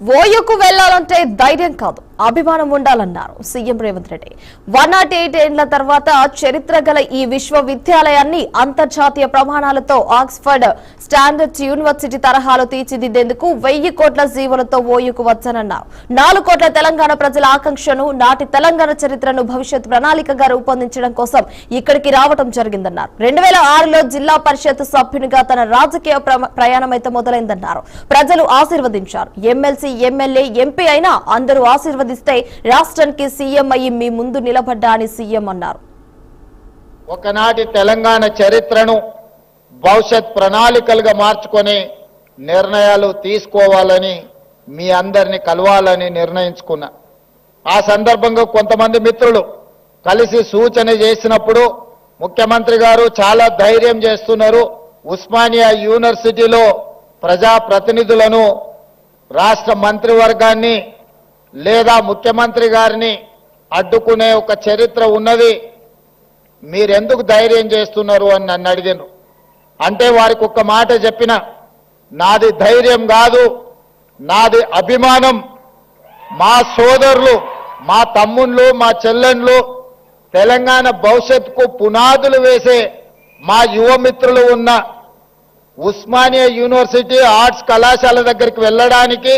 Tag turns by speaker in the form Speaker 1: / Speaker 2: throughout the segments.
Speaker 1: ఓయూకు వెళ్లాలంటే ధైర్యం కాదు అభిమానం ఉండాలన్నారు సీఎం రేవంత్ రెడ్డి. 108 ఏళ్ల తర్వాత చరిత్ర గల ఈ విశ్వవిద్యాలయాన్ని అంతర్జాతీయ ప్రమాణాలతో ఆక్స్ఫర్డ్ స్టాండర్డ్ యూనివర్సిటీ తరహాలో తీర్చిదిద్దేందుకు 1000 కోట్ల జీవోలతో ఓయూకు వచ్చానన్నారు. 4 కోట్ల తెలంగాణ ప్రజల ఆకాంక్షను, నాటి తెలంగాణ చరిత్రను భవిష్యత్ ప్రణాళికగా రూపొందించడం కోసం ఇక్కడికి రావడం జరిగిందన్నారు. 2006లో జిల్లా పరిషత్ సభ్యునిగా తన రాజకీయ ప్రయాణమైతే మొదలైందన్నారు. ప్రజలు ఆశీర్వదించారు. ఎమ్మెల్సీ, ఎమ్మెల్యే, ఎంపీ అయినా అందరూ ఆశీర్వదిస్తే రాష్ట్రానికి సీఎం అయ్యి మీ ముందు నిలబడ్డా అని సీఎం అన్నారు.
Speaker 2: ఒకనాటి తెలంగాణ చరిత్రను భవిష్యత్ ప్రణాళికలుగా మార్చుకొని నిర్ణయాలు తీసుకోవాలని మీ అందరిని కలవాలని నిర్ణయించుకున్నా. ఆ సందర్భంగా కొంతమంది మిత్రులు కలిసి సూచన చేసినప్పుడు ముఖ్యమంత్రి గారు చాలా ధైర్యం చేస్తున్నారు, ఉస్మానియా యూనివర్సిటీలో ప్రజాప్రతినిధులను, రాష్ట్ర మంత్రివర్గాన్ని లేదా ముఖ్యమంత్రి గారిని అడ్డుకునే ఒక చరిత్ర ఉన్నది, మీరెందుకు ధైర్యం చేస్తున్నారు అని నన్ను అడిగారు. అంటే వారికి ఒక్క మాట చెప్పిన, నాది ధైర్యం కాదు, నాది అభిమానం. మా సోదరులు, మా తమ్ముళ్ళు, మా చెల్లెండ్లు తెలంగాణ భవిష్యత్తుకు పునాదులు వేసే మా యువమిత్రులు ఉన్న ఉస్మానియా యూనివర్సిటీ ఆర్ట్స్ కళాశాల దగ్గరికి వెళ్ళడానికి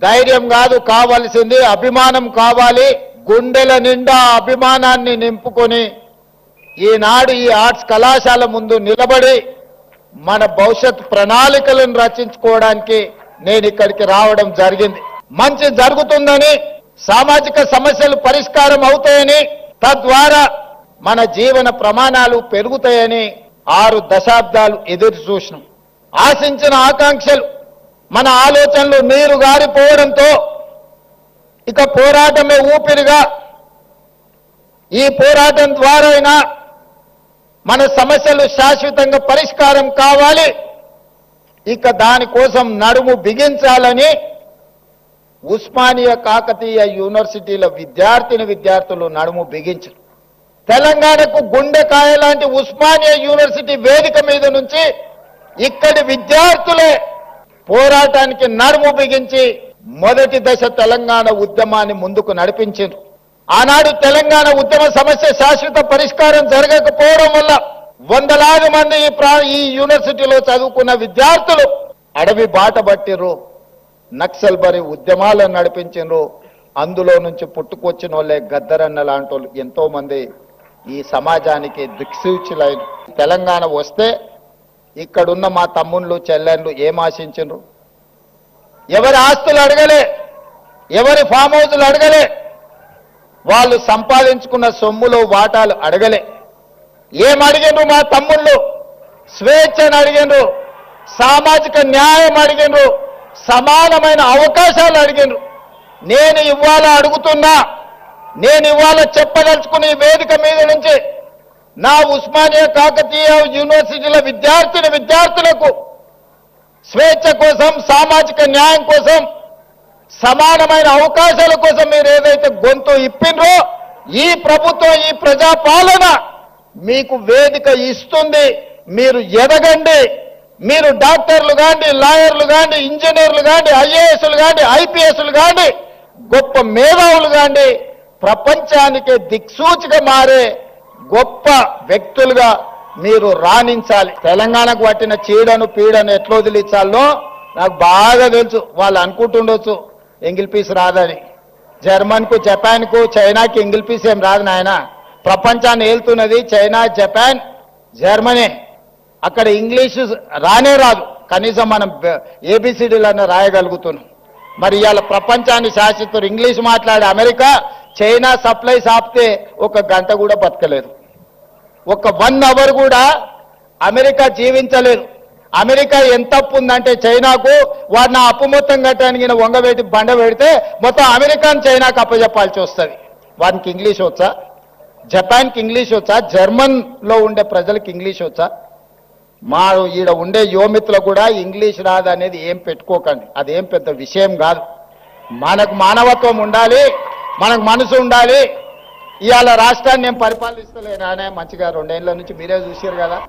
Speaker 2: ధైర్యం కాదు కావాల్సింది, అభిమానం కావాలి. గుండెల నిండా అభిమానాన్ని నింపుకొని ఈనాడు ఈ ఆర్ట్స్ కళాశాల ముందు నిలబడి మన భవిష్యత్ ప్రణాళికలను రచించుకోవడానికి నేను ఇక్కడికి రావడం జరిగింది. మంచి జరుగుతుందని, సామాజిక సమస్యలు పరిష్కారం అవుతాయని, తద్వారా మన జీవన ప్రమాణాలు పెరుగుతాయని 6 దశాబ్దాలు ఎదురు చూసినాం. ఆశించిన ఆకాంక్షలు, మన ఆలోచనలు నీరు గారిపోవడంతో ఇక పోరాటమే ఊపిరిగా, ఈ పోరాటం ద్వారా మన సమస్యలు శాశ్వతంగా పరిష్కారం కావాలి, ఇక దానికోసం నడుము బిగించాలని ఉస్మానియా కాకతీయ యూనివర్సిటీల విద్యార్థులు నడుము బిగించారు. తెలంగాణకు గుండెకాయ లాంటి ఉస్మానియా యూనివర్సిటీ వేదిక మీద నుంచి ఇక్కడి విద్యార్థులే పోరాటానికి నడుము బిగించి మొదటి దశ తెలంగాణ ఉద్యమాన్ని ముందుకు నడిపించారు. ఆనాడు తెలంగాణ ఉద్యమ సమస్య శాశ్వత పరిష్కారం జరగకపోవడం వల్ల వందలాది మంది ఈ యూనివర్సిటీలో చదువుకున్న విద్యార్థులు అడవి బాట పట్టిర్రు, నక్సల్ బరి ఉద్యమాలను నడిపించారు. అందులో నుంచి పుట్టుకొచ్చిన వాళ్ళే గద్దరన్న లాంటి వాళ్ళు ఎంతో మంది ఈ సమాజానికి దిక్సూచులైన. తెలంగాణ వస్తే ఇక్కడున్న మా తమ్ముళ్ళు, చెల్లెళ్ళు ఏం ఆశించరు? ఎవరి ఆస్తులు అడగలే, ఎవరి ఫామ్ హౌస్లు అడగలే, వాళ్ళు సంపాదించుకున్న సొమ్ములో వాటాలు అడగలే. ఏం అడిగినరు మా తమ్ముళ్ళు? స్వేచ్ఛను అడిగినరు, సామాజిక న్యాయం అడిగినరు, సమానమైన అవకాశాలు అడిగినరు. నేను ఇవాళ అడుగుతున్నా, నేను ఇవాళ చెప్పదలుచుకున్న ఈ వేదిక మీద నుంచి నా ఉస్మానియా కాకతీయ యూనివర్సిటీల విద్యార్థులకు స్వేచ్ఛ కోసం, సామాజిక న్యాయం కోసం, సమానమైన అవకాశాల కోసం మీరు ఏదైతే గొంతు ఇప్పినరో ఈ ప్రభుత్వం, ఈ ప్రజాపాలన మీకు వేదిక ఇస్తుంది. మీరు ఎదగండి. మీరు డాక్టర్లు కాండి, లాయర్లు కాండి, ఇంజనీర్లు కాండి, ఐఏఎస్లు కాండి, ఐపీఎస్లు కాండి, గొప్ప మేధావులు కాండి, ప్రపంచానికి దిక్సూచిగా మారే గొప్ప వ్యక్తులుగా మీరు రాణించాలి. తెలంగాణకు పట్టిన చీడను పీడను ఎట్లా వదిలించాలో నాకు బాగా తెలుసు. వాళ్ళు అనుకుంటుండొచ్చు ఎంగిల్ పీస్ రాదని. జర్మన్కు, జపాన్కు, చైనాకి ఎంగిల్ పీస్ ఏం రాదు నాయన. ప్రపంచాన్ని ఏలుతున్నది చైనా, జపాన్, జర్మనీ. అక్కడ ఇంగ్లీషు రానే రాదు, కనీసం మనం ఏబిసిడీలన్నా రాయగలుగుతున్నాం. మరి ఇవాళ ప్రపంచాన్ని శాసిస్తారు. ఇంగ్లీష్ మాట్లాడే అమెరికా చైనా సప్లైస్ ఆపితే 1 గంట కూడా బతకలేదు, 1 అవర్ కూడా అమెరికా జీవించలేదు. అమెరికా ఎంత అప్పు ఉందంటే చైనాకు, వాడు నా అప్పు మొత్తం కట్టడానికి వంగబెట్టి బండ పెడితే మొత్తం అమెరికాను చైనాకు అప్పచెప్పాల్సి వస్తుంది. వానికి ఇంగ్లీష్ వచ్చా? జపాన్కి ఇంగ్లీష్ వచ్చా? జర్మన్లో ఉండే ప్రజలకు ఇంగ్లీష్ వచ్చా? మా ఈడ ఉండే యువమిత్రులు కూడా ఇంగ్లీష్ రాదు అనేది ఏం పెట్టుకోకండి, అదేం పెద్ద విషయం కాదు. మనకు మానవత్వం ఉండాలి, మనకు మనసు ఉండాలి. ఇవాళ రాష్ట్రాన్ని నేను పరిపాలిస్తలేనా మంచిగా 2 ఏళ్ల నుంచి మీరే చూసారు కదా.